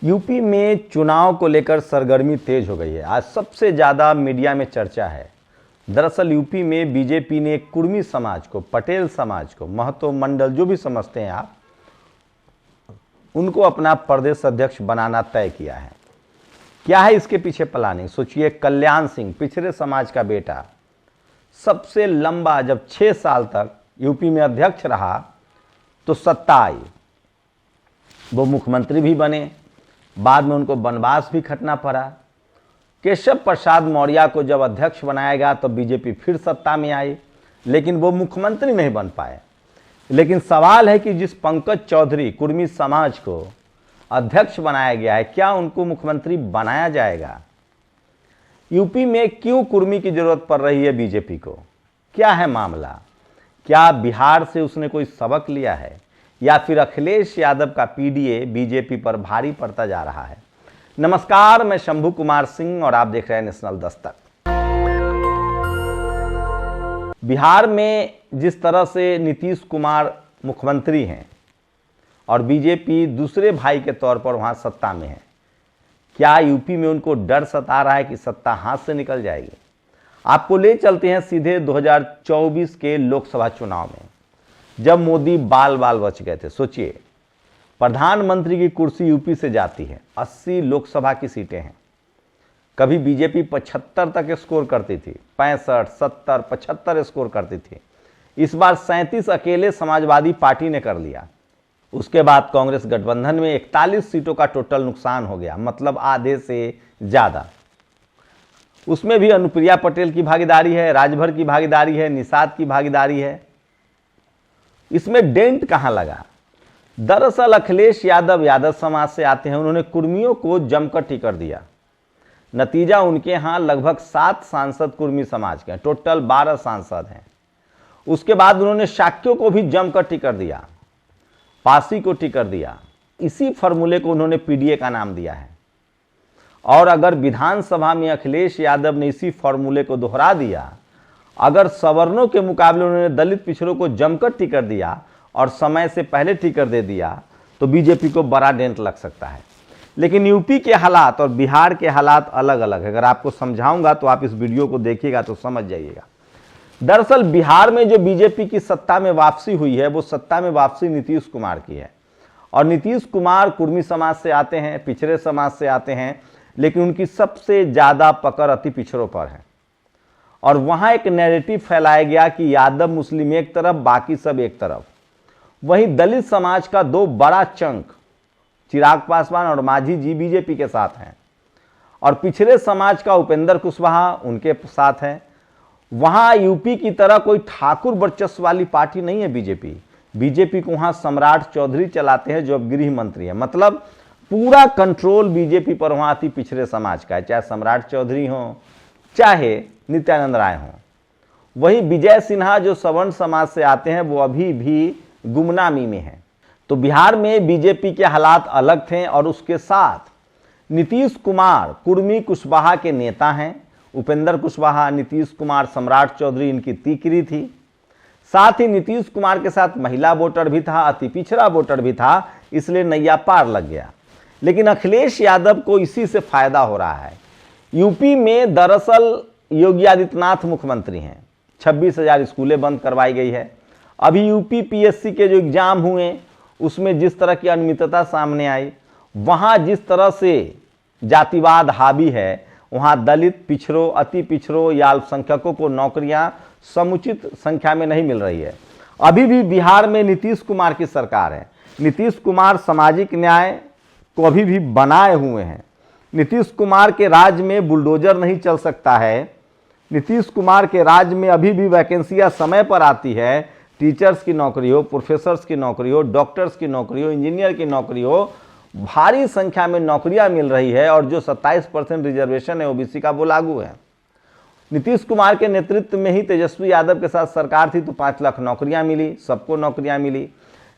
UP में चुनाव को लेकर सरगर्मी तेज हो गई है। आज सबसे ज़्यादा मीडिया में चर्चा है। दरअसल यूपी में बीजेपी ने कुर्मी समाज को, पटेल समाज को, महतो मंडल जो भी समझते हैं आप, उनको अपना प्रदेश अध्यक्ष बनाना तय किया है। क्या है इसके पीछे प्लानिंग? सोचिए, कल्याण सिंह पिछड़े समाज का बेटा सबसे लंबा जब 6 साल तक यूपी में अध्यक्ष रहा तो सत्ता आई, वो मुख्यमंत्री भी बने, बाद में उनको वनवास भी खटना पड़ा। केशव प्रसाद मौर्य को जब अध्यक्ष बनाया गया तो बीजेपी फिर सत्ता में आई, लेकिन वो मुख्यमंत्री नहीं बन पाए। लेकिन सवाल है कि जिस पंकज चौधरी कुर्मी समाज को अध्यक्ष बनाया गया है, क्या उनको मुख्यमंत्री बनाया जाएगा? यूपी में क्यों कुर्मी की जरूरत पड़ रही है बीजेपी को? क्या है मामला? क्या बिहार से उसने कोई सबक लिया है या फिर अखिलेश यादव का पीडीए बीजेपी पर भारी पड़ता जा रहा है? नमस्कार, मैं शंभू कुमार सिंह और आप देख रहे हैं नेशनल दस्तक। बिहार में जिस तरह से नीतीश कुमार मुख्यमंत्री हैं और बीजेपी दूसरे भाई के तौर पर वहां सत्ता में है, क्या यूपी में उनको डर सता रहा है कि सत्ता हाथ से निकल जाएगी? आपको ले चलते हैं सीधे 2024 के लोकसभा चुनाव में, जब मोदी बाल बाल बच गए थे। सोचिए, प्रधानमंत्री की कुर्सी यूपी से जाती है, 80 लोकसभा की सीटें हैं। कभी बीजेपी 75 तक स्कोर करती थी, 65, 70, 75 स्कोर करती थी। इस बार 37 अकेले समाजवादी पार्टी ने कर लिया। उसके बाद कांग्रेस गठबंधन में 41 सीटों का टोटल नुकसान हो गया, मतलब आधे से ज़्यादा। उसमें भी अनुप्रिया पटेल की भागीदारी है, राजभर की भागीदारी है, निषाद की भागीदारी है। इसमें डेंट कहां लगा? दरअसल अखिलेश यादव समाज से आते हैं, उन्होंने कुर्मियों को जमकर टिकट दिया। नतीजा, उनके यहां लगभग 7 सांसद कुर्मी समाज के हैं, टोटल 12 सांसद हैं। उसके बाद उन्होंने शाक्यों को भी जमकर टिकट दिया, पासी को टिकट दिया। इसी फॉर्मूले को उन्होंने पीडीए का नाम दिया है। और अगर विधानसभा में अखिलेश यादव ने इसी फॉर्मूले को दोहरा दिया, अगर सवर्णों के मुकाबले उन्होंने दलित पिछड़ों को जमकर टिकट दिया और समय से पहले टिकट दे दिया, तो बीजेपी को बड़ा डेंट लग सकता है। लेकिन यूपी के हालात और बिहार के हालात अलग अलग है। अगर आपको समझाऊंगा तो आप इस वीडियो को देखिएगा तो समझ जाइएगा। दरअसल बिहार में जो बीजेपी की सत्ता में वापसी हुई है, वो सत्ता में वापसी नीतीश कुमार की है। और नीतीश कुमार कुर्मी समाज से आते हैं, पिछड़े समाज से आते हैं, लेकिन उनकी सबसे ज़्यादा पकड़ अति पिछड़ों पर है। और वहाँ एक नैरेटिव फैलाया गया कि यादव मुस्लिम एक तरफ, बाकी सब एक तरफ। वहीं दलित समाज का 2 बड़ा चंक, चिराग पासवान और मांझी जी, बीजेपी के साथ हैं। और पिछड़े समाज का उपेंद्र कुशवाहा उनके साथ है। वहाँ यूपी की तरह कोई ठाकुर वर्चस्व वाली पार्टी नहीं है बीजेपी को वहाँ सम्राट चौधरी चलाते हैं, जो अब गृह मंत्री है। मतलब पूरा कंट्रोल बीजेपी पर वहाँ अति पिछड़े समाज का है, चाहे सम्राट चौधरी हो, चाहे नित्यानंद राय हो। वहीं विजय सिन्हा जो सवर्ण समाज से आते हैं, वो अभी भी गुमनामी में है। तो बिहार में बीजेपी के हालात अलग थे। और उसके साथ नीतीश कुमार कुर्मी कुशवाहा के नेता हैं। उपेंद्र कुशवाहा, नीतीश कुमार, सम्राट चौधरी इनकी तीकरी थी। साथ ही नीतीश कुमार के साथ महिला वोटर भी था, अति पिछड़ा वोटर भी था, इसलिए नैया पार लग गया। लेकिन अखिलेश यादव को इसी से फायदा हो रहा है। यूपी में दरअसल योगी आदित्यनाथ मुख्यमंत्री हैं, 26,000 स्कूलें बंद करवाई गई है। अभी यूपी पीएससी के जो एग्जाम हुए, उसमें जिस तरह की अनियमितता सामने आई, वहाँ जिस तरह से जातिवाद हावी है, वहाँ दलित, पिछड़ों, अति पिछड़ों या अल्पसंख्यकों को नौकरियां समुचित संख्या में नहीं मिल रही है। अभी भी बिहार में नीतीश कुमार की सरकार है। नीतीश कुमार सामाजिक न्याय को अभी भी बनाए हुए हैं। नीतीश कुमार के राज्य में बुलडोजर नहीं चल सकता है। नीतीश कुमार के राज्य में अभी भी वैकेंसियां समय पर आती है। टीचर्स की नौकरी हो, प्रोफेसर्स की नौकरी हो, डॉक्टर्स की नौकरी हो, इंजीनियर की नौकरी हो, भारी संख्या में नौकरियां मिल रही है। और जो 27% रिजर्वेशन है ओबीसी का, वो लागू है। नीतीश कुमार के नेतृत्व में ही तेजस्वी यादव के साथ सरकार थी तो 5 लाख नौकरियां मिली, सबको नौकरियां मिली।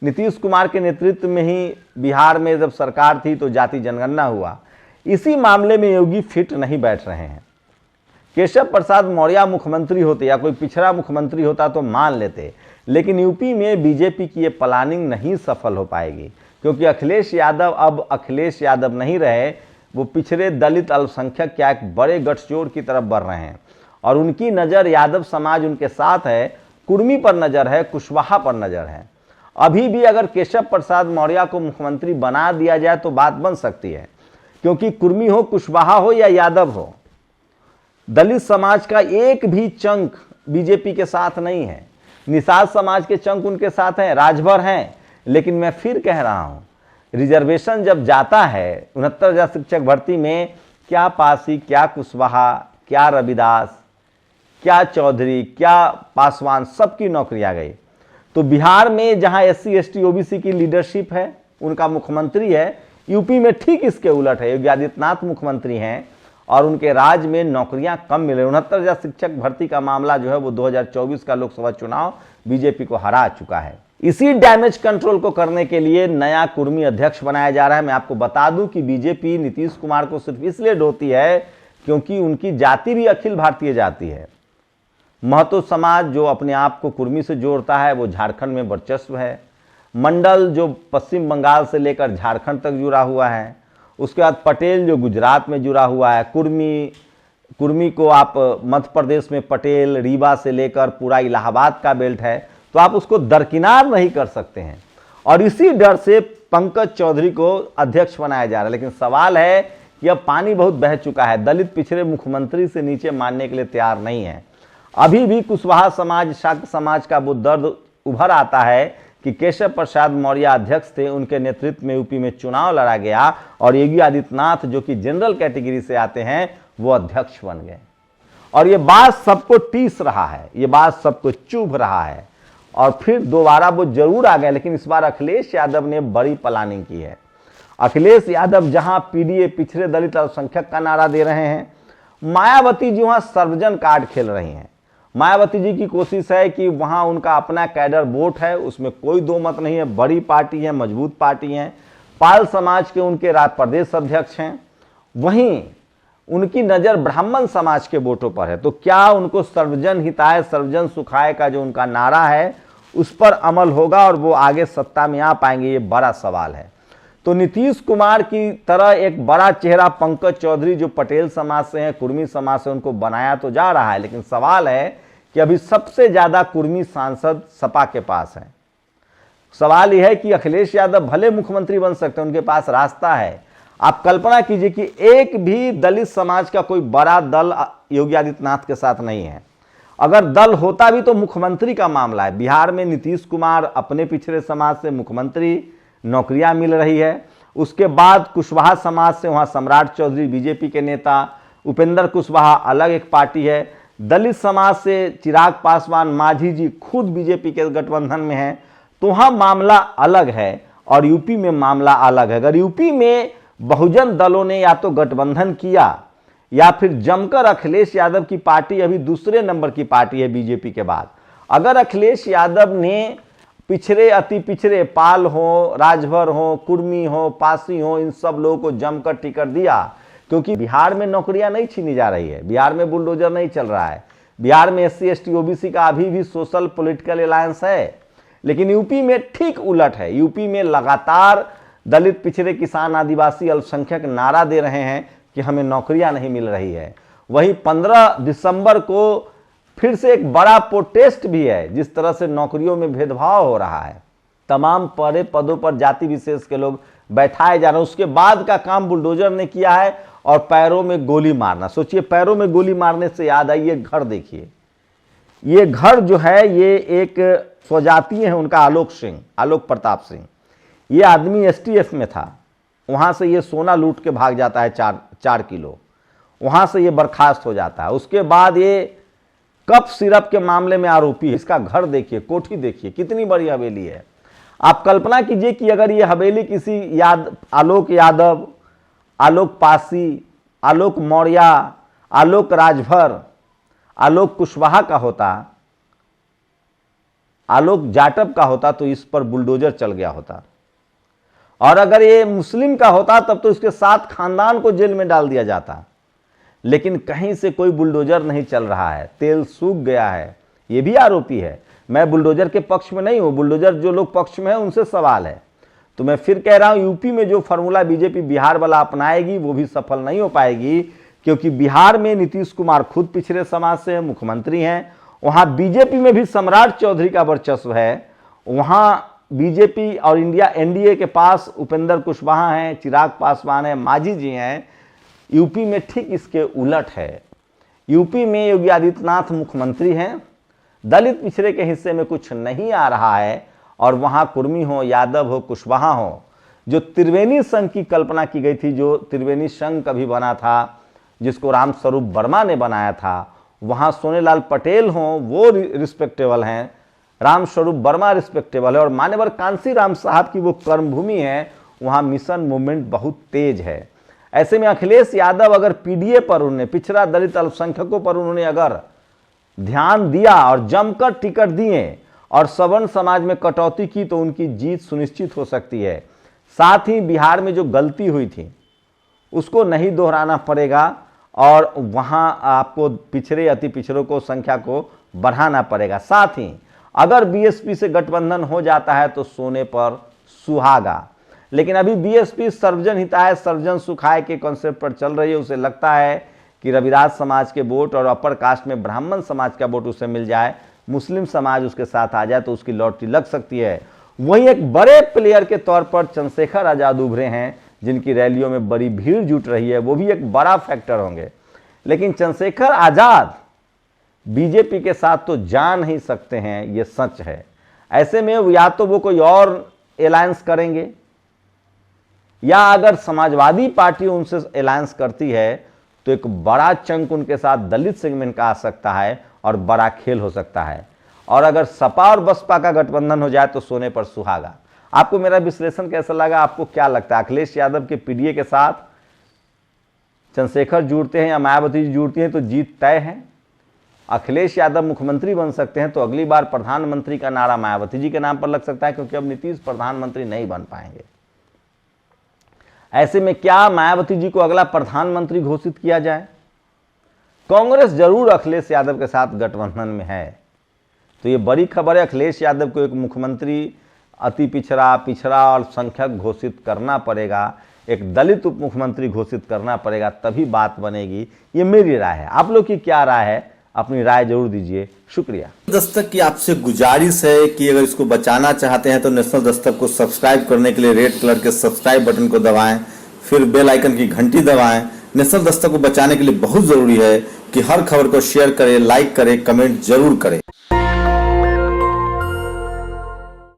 नीतीश कुमार के नेतृत्व में ही बिहार में जब सरकार थी तो जाति जनगणना हुआ। इसी मामले में योगी फिट नहीं बैठ रहे हैं। केशव प्रसाद मौर्य मुख्यमंत्री होते या कोई पिछड़ा मुख्यमंत्री होता तो मान लेते, लेकिन यूपी में बीजेपी की ये प्लानिंग नहीं सफल हो पाएगी, क्योंकि अखिलेश यादव अब अखिलेश यादव नहीं रहे, वो पिछड़े दलित अल्पसंख्यक क्या एक बड़े गठजोड़ की तरफ बढ़ रहे हैं और उनकी नज़र यादव समाज उनके साथ है, कुर्मी पर नज़र है, कुशवाहा पर नज़र है। अभी भी अगर केशव प्रसाद मौर्य को मुख्यमंत्री बना दिया जाए तो बात बन सकती है, क्योंकि कुर्मी हो, कुशवाहा हो या यादव हो, दलित समाज का एक भी चंक बीजेपी के साथ नहीं है। निषाद समाज के चंक उनके साथ हैं, राजभर हैं, लेकिन मैं फिर कह रहा हूं, रिजर्वेशन जब जाता है 69,000 शिक्षक भर्ती में, क्या पासी, क्या कुशवाहा, क्या रविदास, क्या चौधरी, क्या पासवान, सबकी नौकरी आ गई। तो बिहार में जहां SC ST OBC की लीडरशिप है, उनका मुख्यमंत्री है, यूपी में ठीक इसके उलट है, योगी आदित्यनाथ मुख्यमंत्री हैं और उनके राज में नौकरियां कम मिले। 69,000 शिक्षक भर्ती का मामला जो है वो 2024 का लोकसभा चुनाव बीजेपी को हरा चुका है। इसी डैमेज कंट्रोल को करने के लिए नया कुर्मी अध्यक्ष बनाया जा रहा है। मैं आपको बता दूं कि बीजेपी नीतीश कुमार को सिर्फ इसलिए ढोती है क्योंकि उनकी जाति भी अखिल भारतीय जाति है। महतो समाज जो अपने आप को कुर्मी से जोड़ता है वो झारखंड में वर्चस्व है। मंडल जो पश्चिम बंगाल से लेकर झारखंड तक जुड़ा हुआ है। उसके बाद पटेल जो गुजरात में जुड़ा हुआ है। कुर्मी को आप मध्य प्रदेश में पटेल, रीवा से लेकर पूरा इलाहाबाद का बेल्ट है, तो आप उसको दरकिनार नहीं कर सकते हैं। और इसी डर से पंकज चौधरी को अध्यक्ष बनाया जा रहा है। लेकिन सवाल है कि अब पानी बहुत बह चुका है, दलित पिछड़े मुख्यमंत्री से नीचे मानने के लिए तैयार नहीं है। अभी भी कुशवाहा समाज, शाक्त समाज का वो दर्द उभर आता है कि केशव प्रसाद मौर्य अध्यक्ष थे, उनके नेतृत्व में यूपी में चुनाव लड़ा गया और योगी आदित्यनाथ जो कि जनरल कैटेगरी से आते हैं वो अध्यक्ष बन गए। और ये बात सबको टीस रहा है, ये बात सबको चुभ रहा है और फिर दोबारा वो जरूर आ गए। लेकिन इस बार अखिलेश यादव ने बड़ी प्लानिंग की है। अखिलेश यादव जहां PDA पिछड़े दलित अल्पसंख्यक का नारा दे रहे हैं, मायावती जी वहां सर्वजन कार्ड खेल रही हैं। मायावती जी की कोशिश है कि वहां उनका अपना कैडर वोट है, उसमें कोई दो मत नहीं है, बड़ी पार्टी है, मजबूत पार्टी है। पाल समाज के उनके प्रदेश अध्यक्ष हैं। वहीं उनकी नज़र ब्राह्मण समाज के वोटों पर है। तो क्या उनको सर्वजन हिताय सर्वजन सुखाय का जो उनका नारा है उस पर अमल होगा और वो आगे सत्ता में आ पाएंगे, ये बड़ा सवाल है। तो नीतीश कुमार की तरह एक बड़ा चेहरा पंकज चौधरी जो पटेल समाज से हैं, कुर्मी समाज से, उनको बनाया तो जा रहा है। लेकिन सवाल है कि अभी सबसे ज्यादा कुर्मी सांसद सपा के पास है। सवाल यह है कि अखिलेश यादव भले मुख्यमंत्री बन सकते हैं, उनके पास रास्ता है। आप कल्पना कीजिए कि एक भी दलित समाज का कोई बड़ा दल योगी आदित्यनाथ के साथ नहीं है। अगर दल होता भी तो मुख्यमंत्री का मामला है। बिहार में नीतीश कुमार अपने पिछड़े समाज से मुख्यमंत्री, नौकरियां मिल रही है। उसके बाद कुशवाहा समाज से वहां सम्राट चौधरी बीजेपी के नेता, उपेंद्र कुशवाहा अलग एक पार्टी है। दलित समाज से चिराग पासवान, मांझी जी खुद बीजेपी के गठबंधन में हैं। तो वहां मामला अलग है और यूपी में मामला अलग है। अगर यूपी में बहुजन दलों ने या तो गठबंधन किया या फिर जमकर अखिलेश यादव की पार्टी अभी दूसरे नंबर की पार्टी है बीजेपी के बाद, अगर अखिलेश यादव ने पिछड़े, अति पिछड़े, पाल हो, राजभर हो, कुर्मी हो, पासी हो, इन सब लोगों को जमकर टिकट दिया, क्योंकि बिहार में नौकरियां नहीं छीनी जा रही है, बिहार में बुलडोजर नहीं चल रहा है, बिहार में SC ST OBC का अभी भी सोशल पॉलिटिकल अलायंस है। लेकिन यूपी में ठीक उलट है। यूपी में लगातार दलित, पिछड़े, किसान, आदिवासी, अल्पसंख्यक नारा दे रहे हैं कि हमें नौकरियां नहीं मिल रही है। वहीं 15 दिसंबर को फिर से एक बड़ा प्रोटेस्ट भी है। जिस तरह से नौकरियों में भेदभाव हो रहा है, तमाम बड़े पदों पर जाति विशेष के लोग बैठाए जा रहे हैं, उसके बाद का काम बुलडोजर ने किया है और पैरों में गोली मारना। सोचिए, पैरों में गोली मारने से याद आई, ये घर देखिए, ये घर जो है ये एक स्वजातीय है उनका, आलोक प्रताप सिंह। ये आदमी STF में था, वहां से ये सोना लूट के भाग जाता है 4 किलो, वहां से ये बर्खास्त हो जाता है। उसके बाद ये कप सिरप के मामले में आरोपी है। इसका घर देखिए, कोठी देखिए, कितनी बड़ी हवेली है। आप कल्पना कीजिए कि अगर ये हवेली किसी आलोक यादव, आलोक पासी, आलोक मौर्य, आलोक राजभर, आलोक कुशवाहा का होता, आलोक जाटव का होता तो इस पर बुलडोजर चल गया होता। और अगर ये मुस्लिम का होता तब तो इसके 7 खानदान को जेल में डाल दिया जाता। लेकिन कहीं से कोई बुलडोजर नहीं चल रहा है, तेल सूख गया है, ये भी आरोपी है। मैं बुलडोजर के पक्ष में नहीं हूं, बुलडोजर जो लोग पक्ष में है उनसे सवाल है। तो मैं फिर कह रहा हूं, यूपी में जो फॉर्मूला बीजेपी बिहार वाला अपनाएगी वो भी सफल नहीं हो पाएगी, क्योंकि बिहार में नीतीश कुमार खुद पिछड़े समाज से हैं, मुख्यमंत्री हैं। वहां बीजेपी में भी सम्राट चौधरी का वर्चस्व है। वहां बीजेपी और इंडिया एनडीए के पास उपेंद्र कुशवाहा हैं, चिराग पासवान है, मांझी जी हैं। यूपी में ठीक इसके उलट है। यूपी में योगी आदित्यनाथ मुख्यमंत्री हैं, दलित पिछड़े के हिस्से में कुछ नहीं आ रहा है, और वहां कुर्मी हो, यादव हो, कुशवाहा हो, जो त्रिवेणी संघ की कल्पना की गई थी, जो त्रिवेणी संघ कभी बना था, जिसको रामस्वरूप वर्मा ने बनाया था, वहां सोनेलाल पटेल हो, वो रिस्पेक्टेबल हैं, रामस्वरूप वर्मा रिस्पेक्टेबल है, और मान्यवर कांसी राम साहब की वो कर्मभूमि है, वहां मिशन मूवमेंट बहुत तेज है। ऐसे में अखिलेश यादव अगर पीडीए पर, उन्होंने पिछड़ा दलित अल्पसंख्यकों पर उन्होंने अगर ध्यान दिया और जमकर टिकट दिए और सवर्ण समाज में कटौती की, तो उनकी जीत सुनिश्चित हो सकती है। साथ ही बिहार में जो गलती हुई थी उसको नहीं दोहराना पड़ेगा, और वहां आपको पिछड़े अति पिछड़ों को संख्या को बढ़ाना पड़ेगा। साथ ही अगर बीएसपी से गठबंधन हो जाता है तो सोने पर सुहागा। लेकिन अभी बीएसपी सर्वजन हिताय सर्वजन सुखाय के कॉन्सेप्ट पर चल रही है। उसे लगता है कि रविदास समाज के वोट और अपर कास्ट में ब्राह्मण समाज का वोट उसे मिल जाए, मुस्लिम समाज उसके साथ आ जाए तो उसकी लॉटरी लग सकती है। वहीं एक बड़े प्लेयर के तौर पर चंद्रशेखर आजाद उभरे हैं, जिनकी रैलियों में बड़ी भीड़ जुट रही है, वो भी एक बड़ा फैक्टर होंगे। लेकिन चंद्रशेखर आजाद बीजेपी के साथ तो जा नहीं सकते हैं, ये सच है। ऐसे में या तो वो कोई और अलायंस करेंगे, या अगर समाजवादी पार्टी उनसे अलायंस करती है तो एक बड़ा चंक उनके साथ दलित सेगमेंट का आ सकता है और बड़ा खेल हो सकता है। और अगर सपा और बसपा का गठबंधन हो जाए तो सोने पर सुहागा। आपको मेरा विश्लेषण कैसा लगा? आपको क्या लगता है, अखिलेश यादव के पीडीए के साथ चंद्रशेखर जुड़ते हैं या मायावती जी जुड़ती हैं तो जीत तय है? अखिलेश यादव मुख्यमंत्री बन सकते हैं तो अगली बार प्रधानमंत्री का नारा मायावती जी के नाम पर लग सकता है, क्योंकि अब नीतीश प्रधानमंत्री नहीं बन पाएंगे। ऐसे में क्या मायावती जी को अगला प्रधानमंत्री घोषित किया जाए? कांग्रेस जरूर अखिलेश यादव के साथ गठबंधन में है, तो ये बड़ी खबर है। अखिलेश यादव को एक मुख्यमंत्री अति पिछड़ा, पिछड़ा और संख्यक घोषित करना पड़ेगा, एक दलित उप मुख्यमंत्री घोषित करना पड़ेगा, तभी बात बनेगी। ये मेरी राय है। आप लोग की क्या राय है? अपनी राय जरूर दीजिए। शुक्रिया। दस्तक की आपसे गुजारिश है कि अगर इसको बचाना चाहते हैं तो नेशनल दस्तक को सब्सक्राइब करने के लिए रेड कलर के सब्सक्राइब बटन को दबाएं, फिर बेल आइकन की घंटी दबाएं। नेशनल दस्तक को बचाने के लिए बहुत जरूरी है कि हर खबर को शेयर करें, लाइक करें, कमेंट जरूर करें।